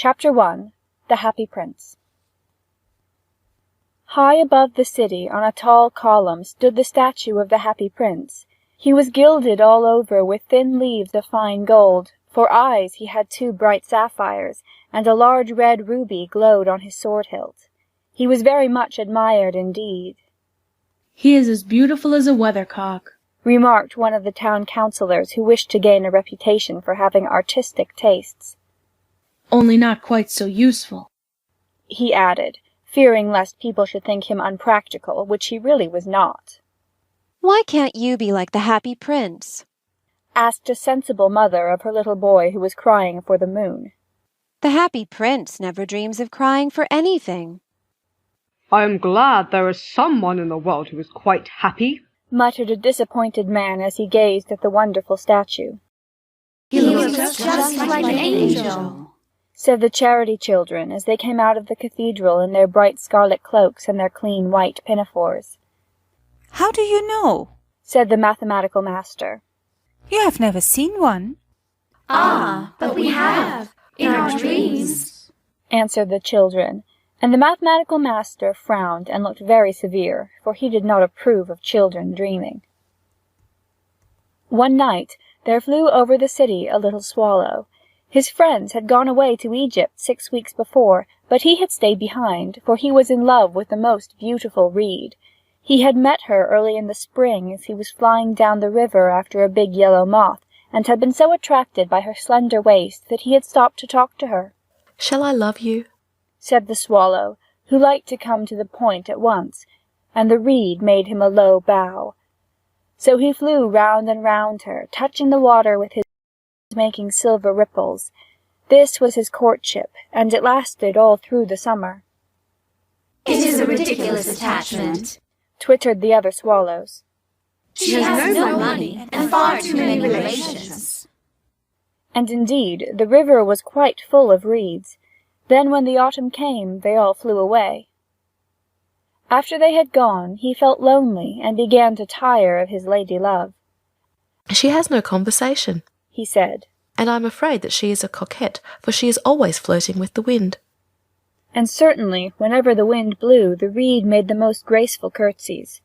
Chapter 1. The Happy Prince. High above the city on a tall column stood the statue of the Happy Prince. He was gilded all over with thin leaves of fine gold. For eyes he had 2 bright sapphires, and a large red ruby glowed on his sword hilt. He was very much admired indeed. "He is as beautiful as a weathercock," remarked one of the town councillors, who wished to gain a reputation for having artistic tastes. "Only not quite so useful," he added, fearing lest people should think him unpractical, which he really was not. "Why can't you be like the Happy Prince?" asked a sensible mother of her little boy who was crying for the moon. "The Happy Prince never dreams of crying for anything." "I am glad there is someone in the world who is quite happy," muttered a disappointed man as he gazed at the wonderful statue. "He looks just like an angel," said the charity children as they came out of the cathedral in their bright scarlet cloaks and their clean white pinafores. "How do you know?" said the mathematical master. "You have never seen one." "Ah, but we have, in our dreams," answered the children, and the mathematical master frowned and looked very severe, for he did not approve of children dreaming. One night there flew over the city a little swallow. His friends had gone away to Egypt 6 weeks before, but he had stayed behind, for he was in love with the most beautiful reed. He had met her early in the spring as he was flying down the river after a big yellow moth, and had been so attracted by her slender waist that he had stopped to talk to her. "Shall I love you?" said the swallow, who liked to come to the point at once, and the reed made him a low bow. So he flew round and round her, touching the water with his making silver ripples. This was his courtship, and it lasted all through the summer. "It is a ridiculous attachment," twittered the other swallows. "She has no money and far too many relations." And indeed, the river was quite full of reeds. Then when the autumn came, they all flew away. After they had gone, he felt lonely and began to tire of his lady-love. "She has no conversation," he said, "and I am afraid that she is a coquette, for she is always flirting with the wind." And certainly, whenever the wind blew, the reed made the most graceful curtsies.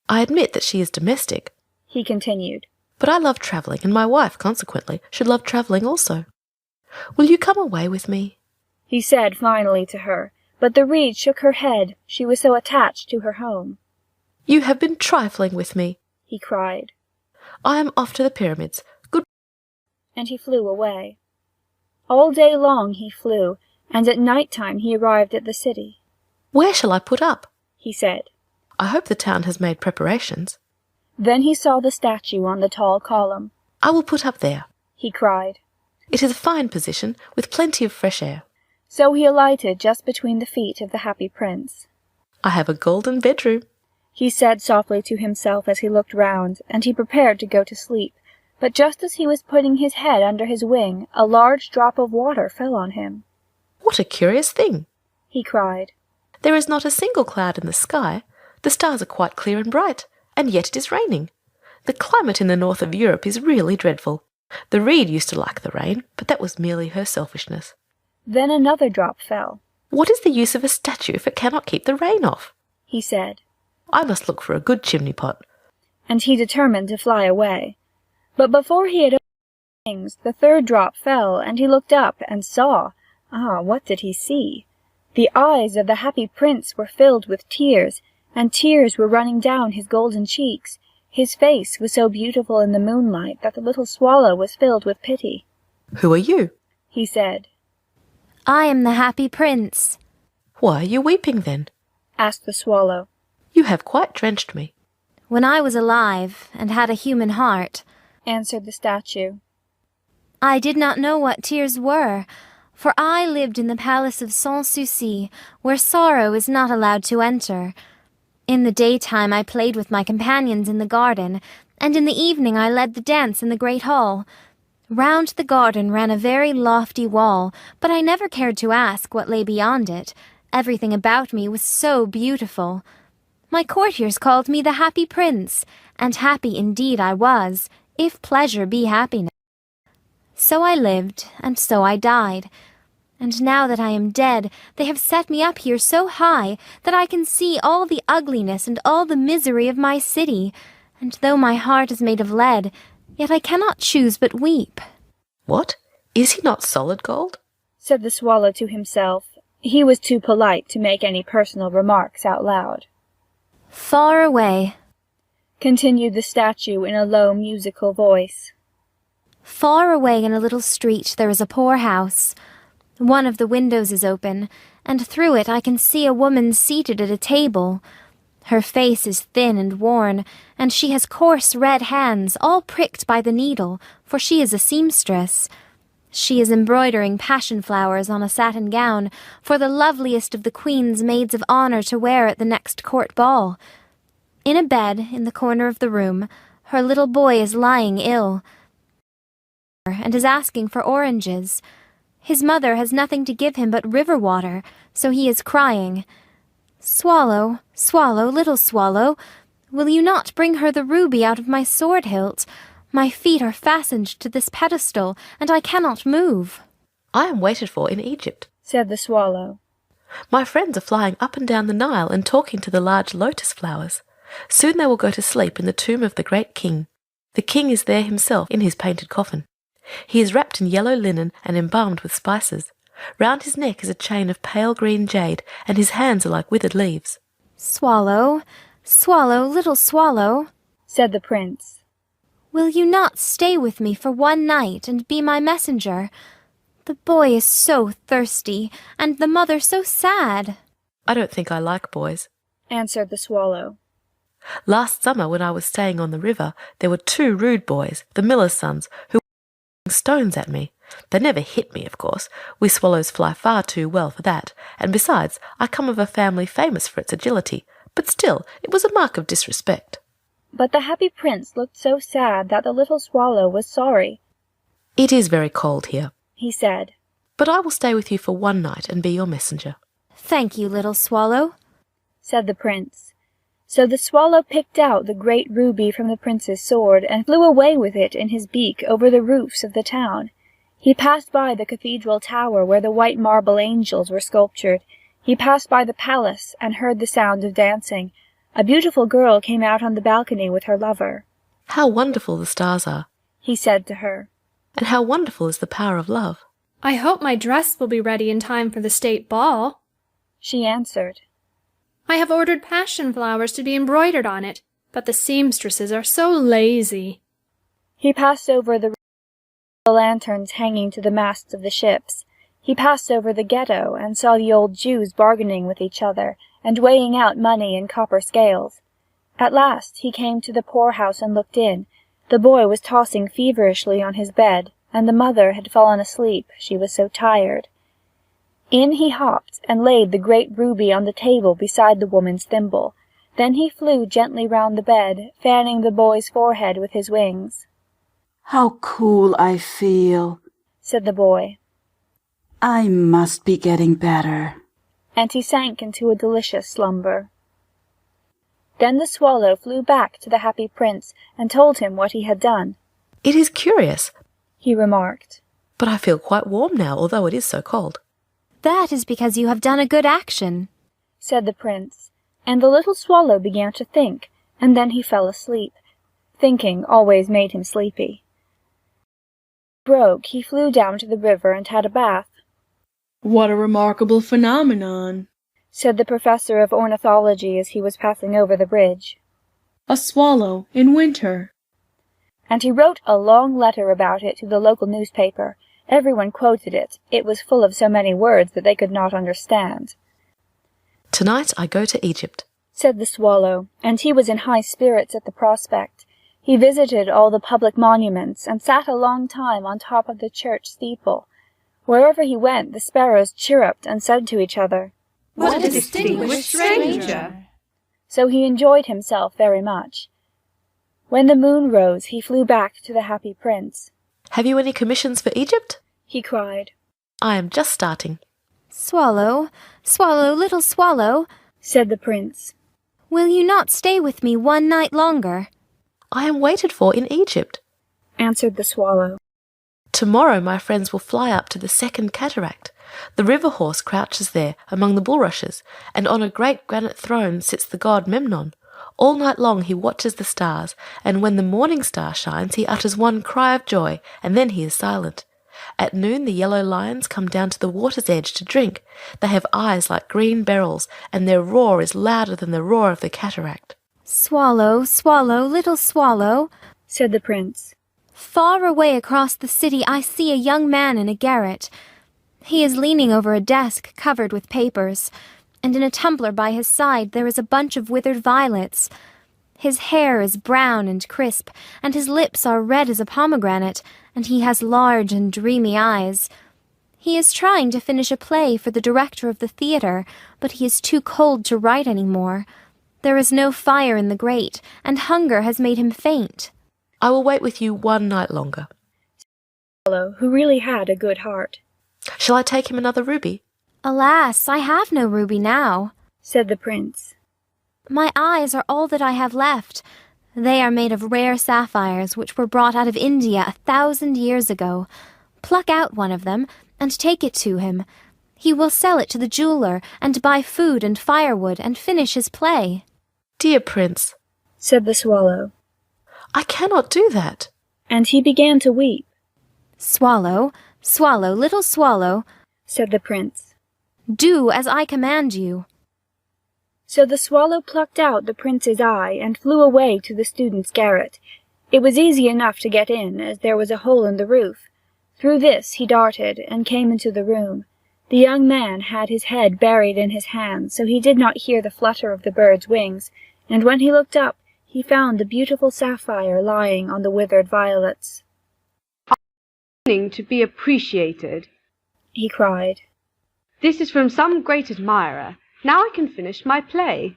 "I admit that she is domestic," he continued, "but I love travelling, and my wife, consequently, should love travelling also. Will you come away with me?" he said finally to her, but the reed shook her head, she was so attached to her home. "You have been trifling with me," he cried. "I am off to the pyramids. Good." And he flew away. All day long he flew, and at night time he arrived at the city. "Where shall I put up?" he said. "I hope the town has made preparations." Then he saw the statue on the tall column. "I will put up there," he cried. "It is a fine position, with plenty of fresh air." So he alighted just between the feet of the Happy Prince. "I have a golden bedroom," he said softly to himself as he looked round, and he prepared to go to sleep. But just as he was putting his head under his wing, a large drop of water fell on him. "What a curious thing!" he cried. "There is not a single cloud in the sky. The stars are quite clear and bright, and yet it is raining. The climate in the north of Europe is really dreadful. The reed used to like the rain, but that was merely her selfishness." Then another drop fell. "What is the use of a statue if it cannot keep the rain off?" he said. "I must look for a good chimney pot." And he determined to fly away. But before he had opened his wings, the third drop fell, and he looked up and saw. What did he see? The eyes of the Happy Prince were filled with tears, and tears were running down his golden cheeks. His face was so beautiful in the moonlight that the little swallow was filled with pity. "Who are you?" he said. "I am the Happy Prince." "Why are you weeping then?" asked the swallow. "You have quite drenched me." "When I was alive and had a human heart," answered the statue, "I did not know what tears were, for I lived in the palace of Sans Souci, where sorrow is not allowed to enter. In the daytime I played with my companions in the garden, and in the evening I led the dance in the great hall. Round the garden ran a very lofty wall, but I never cared to ask what lay beyond it. Everything about me was so beautiful. My courtiers called me the Happy Prince, and happy indeed I was, if pleasure be happiness. So I lived, and so I died. And now that I am dead, they have set me up here so high that I can see all the ugliness and all the misery of my city, and though my heart is made of lead, yet I cannot choose but weep." "What? Is he not solid gold?" said the swallow to himself. He was too polite to make any personal remarks out loud. "Far away," continued the statue in a low musical voice. "Far away in a little street there is a poor house. One of the windows is open, and through it I can see a woman seated at a table. Her face is thin and worn, and she has coarse red hands, all pricked by the needle, for she is a seamstress. She is embroidering passion flowers on a satin gown for the loveliest of the Queen's maids of honour to wear at the next court ball. In a bed in the corner of the room, her little boy is lying ill, and is asking for oranges. His mother has nothing to give him but river water, so he is crying. 'Swallow, swallow, little swallow, will you not bring her the ruby out of my sword hilt? My feet are fastened to this pedestal, and I cannot move.' "I am waited for in Egypt," said the swallow. "My friends are flying up and down the Nile and talking to the large lotus flowers. Soon they will go to sleep in the tomb of the great king. The king is there himself in his painted coffin. He is wrapped in yellow linen and embalmed with spices. Round his neck is a chain of pale green jade, and his hands are like withered leaves." "Swallow, swallow, little swallow," said the prince, "will you not stay with me for one night and be my messenger? The boy is so thirsty, and the mother so sad." "I don't think I like boys," answered the swallow. "Last summer, when I was staying on the river, there were 2 rude boys, the miller's sons, who were throwing stones at me. They never hit me, of course. We swallows fly far too well for that, and besides, I come of a family famous for its agility, but still, it was a mark of disrespect." But the happy prince looked so sad that the little swallow was sorry. "It is very cold here," he said, "but I will stay with you for one night and be your messenger." "Thank you, little swallow," said the prince. So the swallow picked out the great ruby from the prince's sword and flew away with it in his beak over the roofs of the town. He passed by the cathedral tower where the white marble angels were sculptured. He passed by the palace and heard the sound of dancing. A beautiful girl came out on the balcony with her lover. "How wonderful the stars are," he said to her, "and how wonderful is the power of love." "I hope my dress will be ready in time for the state ball," she answered. "I have ordered passion flowers to be embroidered on it, but the seamstresses are so lazy." He passed over the lanterns hanging to the masts of the ships. He passed over the ghetto and saw the old Jews bargaining with each other and weighing out money in copper scales. At last he came to the poorhouse and looked in. The boy was tossing feverishly on his bed, and the mother had fallen asleep, she was so tired. In he hopped and laid the great ruby on the table beside the woman's thimble. Then he flew gently round the bed, fanning the boy's forehead with his wings. "How cool I feel," said the boy. "I must be getting better." And he sank into a delicious slumber. Then the swallow flew back to the happy prince and told him what he had done. "It is curious," he remarked, "but I feel quite warm now, although it is so cold." "That is because you have done a good action," said the prince, and the little swallow began to think, and then he fell asleep. Thinking always made him sleepy. Broke, he flew down to the river and had a bath. "What a remarkable phenomenon," said the professor of ornithology as he was passing over the bridge. "A swallow in winter." And he wrote a long letter about it to the local newspaper. Everyone quoted it. It was full of so many words that they could not understand. "Tonight I go to Egypt," said the swallow, and he was in high spirits at the prospect. He visited all the public monuments and sat a long time on top of the church steeple. Wherever he went, the sparrows chirruped and said to each other, "What a distinguished stranger!" So he enjoyed himself very much. When the moon rose, he flew back to the happy prince. "Have you any commissions for Egypt?" he cried. "I am just starting." "Swallow, swallow, little swallow," said the prince, "will you not stay with me one night longer?" "I am waited for in Egypt," answered the swallow. "Tomorrow my friends will fly up to the second cataract. The river horse crouches there among the bulrushes, and on a great granite throne sits the god Memnon. All night long he watches the stars, and when the morning star shines he utters one cry of joy, and then he is silent. At noon the yellow lions come down to the water's edge to drink. They have eyes like green beryls, and their roar is louder than the roar of the cataract. "Swallow, swallow, little swallow," said the prince. "far away across the city I see a young man in a garret. He is leaning over a desk covered with papers, and in a tumbler by his side there is a bunch of withered violets. His hair is brown and crisp, and his lips are red as a pomegranate, and he has large and dreamy eyes. He is trying to finish a play for the director of the theatre, but he is too cold to write any more. There is no fire in the grate, and hunger has made him faint." I will wait with you one night longer. Who really had a good heart. Shall I take him another ruby? "Alas, I have no ruby now," said the prince. "My eyes are all that I have left. They are made of rare sapphires which were brought out of India 1,000 years ago. Pluck out one of them and take it to him. He will sell it to the jeweler and buy food and firewood and finish his play." "Dear prince," said the swallow, "I cannot do that." and he began to weep. "Swallow, swallow, little swallow," said the prince. "do as I command you." So the swallow plucked out the prince's eye and flew away to the student's garret. It was easy enough to get in, as there was a hole in the roof. Through this he darted, and came into the room. The young man had his head buried in his hands, so he did not hear the flutter of the bird's wings, and when he looked up, he found the beautiful sapphire lying on the withered violets. "I'm beginning to be appreciated," he cried. "This is from some great admirer. Now I can finish my play."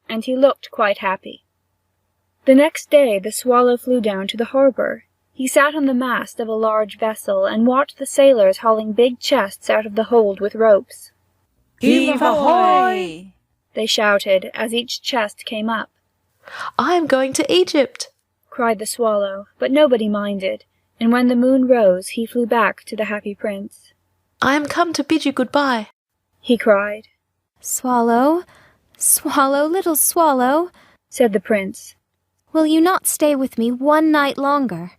And he looked quite happy. The next day the swallow flew down to the harbour. He sat on the mast of a large vessel and watched the sailors hauling big chests out of the hold with ropes. Heave ahoy! They shouted as each chest came up. "I am going to Egypt," cried the swallow, but nobody minded, and when the moon rose he flew back to the happy prince. "I am come to bid you good-bye," he cried. "Swallow, swallow, little swallow," said the prince. "will you not stay with me one night longer?"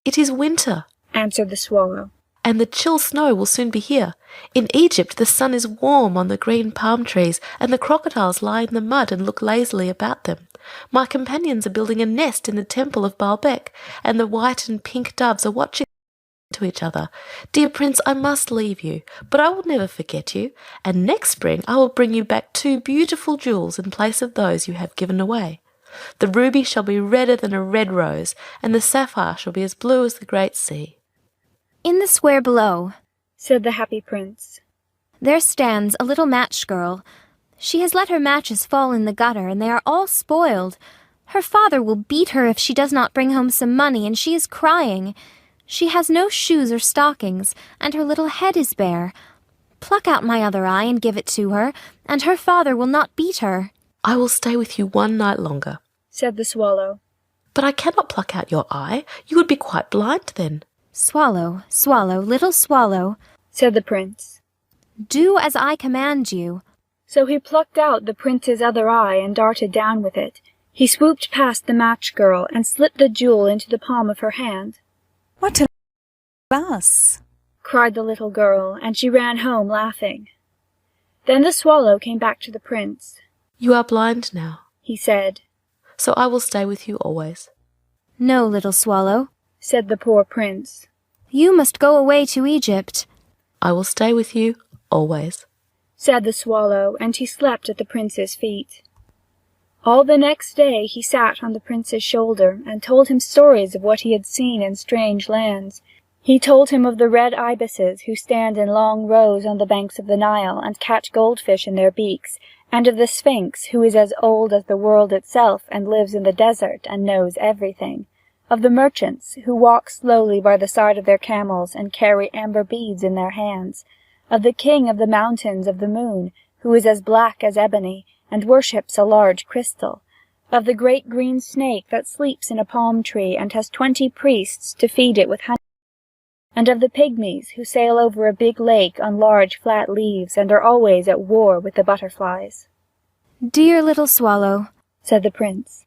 "It is winter," answered the swallow, "and the chill snow will soon be here. In Egypt the sun is warm on the green palm trees, and the crocodiles lie in the mud and look lazily about them. My companions are building a nest in the temple of Baalbec, and the white and pink doves are watching to each other. Dear prince, I must leave you, but I will never forget you, and next spring I will bring you back 2 beautiful jewels in place of those you have given away. The ruby shall be redder than a red rose, and the sapphire shall be as blue as the great sea." "In the square below," said the happy prince, "there stands a little match girl. She has let her matches fall in the gutter, and they are all spoiled. Her father will beat her if she does not bring home some money, and she is crying. She has no shoes or stockings, and her little head is bare. Pluck out my other eye and give it to her, and her father will not beat her." "I will stay with you one night longer," said the swallow. "but I cannot pluck out your eye. You would be quite blind then." "Swallow, swallow, little swallow," said the prince. "do as I command you." So he plucked out the prince's other eye and darted down with it. He swooped past the match girl and slipped the jewel into the palm of her hand. What a glass! cried the little girl, and she ran home laughing. Then the swallow came back to the prince. "You are blind now," he said. "so I will stay with you always." "No, little swallow," said the poor prince. "you must go away to Egypt." "I will stay with you always," said the swallow, and he slept at the prince's feet. All the next day he sat on the prince's shoulder and told him stories of what he had seen in strange lands. He told him of the red ibises who stand in long rows on the banks of the Nile and catch goldfish in their beaks, and of the Sphinx, who is as old as the world itself and lives in the desert and knows everything, of the merchants who walk slowly by the side of their camels and carry amber beads in their hands, of the king of the mountains of the moon, who is as black as ebony and worships a large crystal, of the great green snake that sleeps in a palm tree and has 20 priests to feed it with honey, and of the pygmies who sail over a big lake on large flat leaves and are always at war with the butterflies. Dear little swallow, said the prince,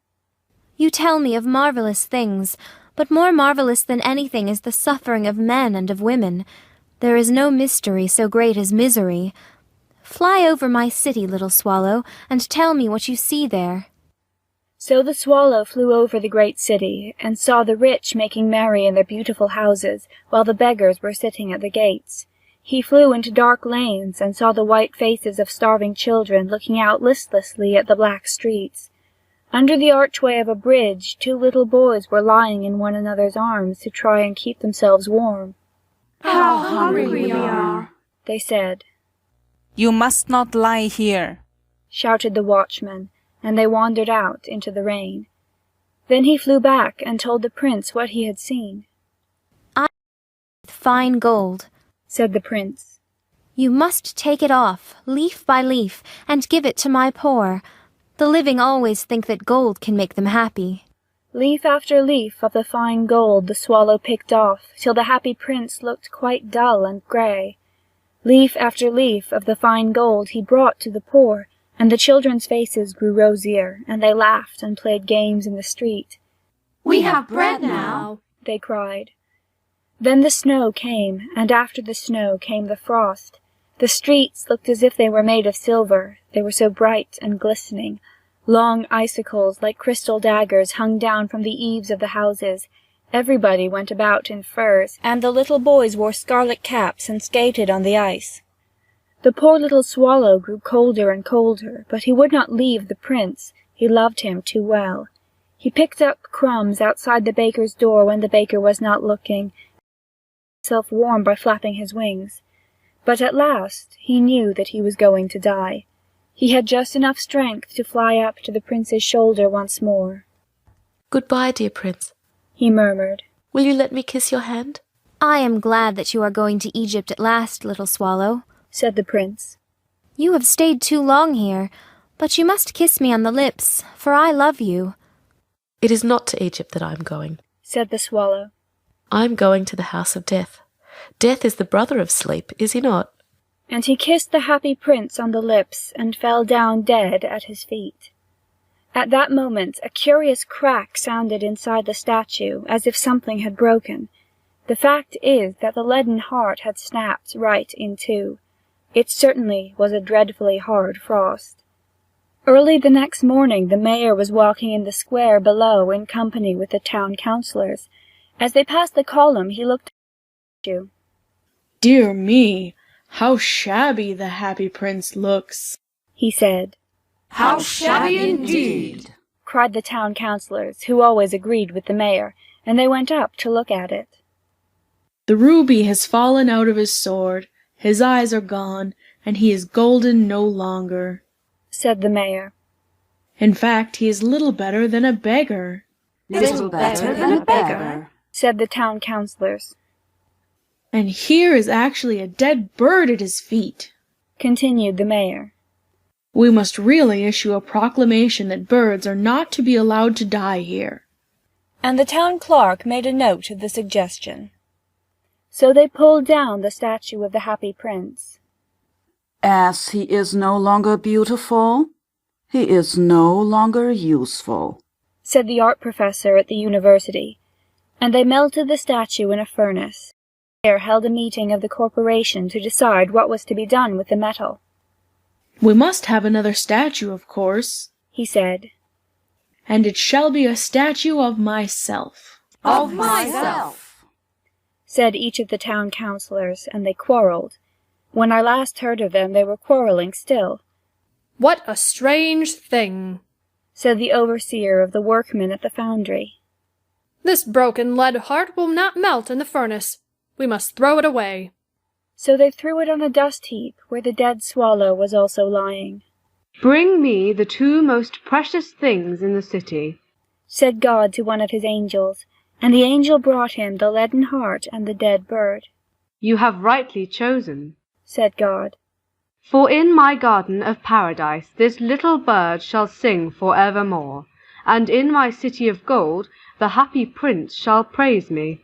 you tell me of marvelous things, but more marvelous than anything is the suffering of men and of women. There is no mystery so great as misery. Fly over my city, little swallow, and tell me what you see there. So the swallow flew over the great city, and saw the rich making merry in their beautiful houses, while the beggars were sitting at the gates. He flew into dark lanes, and saw the white faces of starving children looking out listlessly at the black streets. Under the archway of a bridge, 2 little boys were lying in one another's arms to try and keep themselves warm. How hungry we are, they said. You must not lie here, shouted the watchman, and they wandered out into the rain. Then he flew back and told the prince what he had seen. I fine gold, said the prince. You must take it off, leaf by leaf, and give it to my poor. The living always think that gold can make them happy. Leaf after leaf of the fine gold the swallow picked off, till the happy prince looked quite dull and grey. Leaf after leaf of the fine gold he brought to the poor, and the children's faces grew rosier, and they laughed and played games in the street. We have bread now, they cried. Then the snow came, and after the snow came the frost. The streets looked as if they were made of silver, they were so bright and glistening. Long icicles like crystal daggers hung down from the eaves of the houses. Everybody went about in furs, and the little boys wore scarlet caps and skated on the ice. The poor little swallow grew colder and colder, but he would not leave the prince. He loved him too well. He picked up crumbs outside the baker's door when the baker was not looking, and made himself warm by flapping his wings. But at last he knew that he was going to die. He had just enough strength to fly up to the prince's shoulder once more. Goodbye, dear prince, he murmured. Will you let me kiss your hand? I am glad that you are going to Egypt at last, little swallow, said the prince. You have stayed too long here, but you must kiss me on the lips, for I love you. It is not to Egypt that I am going, said the swallow. I am going to the house of death. Death is the brother of sleep, is he not? And he kissed the happy prince on the lips, and fell down dead at his feet. At that moment a curious crack sounded inside the statue, as if something had broken. The fact is that the leaden heart had snapped right in two. It certainly was a dreadfully hard frost. Early the next morning the mayor was walking in the square below in company with the town councillors. As they passed the column he looked at the statue. Dear me, how shabby the happy prince looks, he said. How shabby indeed, cried the town councillors, who always agreed with the mayor, and they went up to look at it. The ruby has fallen out of his sword, his eyes are gone, and he is golden no longer, said the mayor. In fact, he is little better than a beggar. Little better than a beggar, said the town councillors. And here is actually a dead bird at his feet, continued the mayor. We must really issue a proclamation that birds are not to be allowed to die here. And the town clerk made a note of the suggestion. So they pulled down the statue of the happy prince. As he is no longer beautiful, he is no longer useful, said the art professor at the university, and they melted the statue in a furnace. The mayor held a meeting of the corporation to decide what was to be done with the metal. We must have another statue, of course, he said. And it shall be a statue of myself. Of myself, said each of the town councillors, and they quarrelled. When I last heard of them, they were quarrelling still. What a strange thing, said the overseer of the workmen at the foundry. This broken lead heart will not melt in the furnace. We must throw it away. So they threw it on a dust heap, where the dead swallow was also lying. Bring me the 2 most precious things in the city, said God to one of his angels, and the angel brought him the leaden heart and the dead bird. You have rightly chosen, said God. For in my garden of paradise this little bird shall sing for evermore, and in my city of gold the happy prince shall praise me.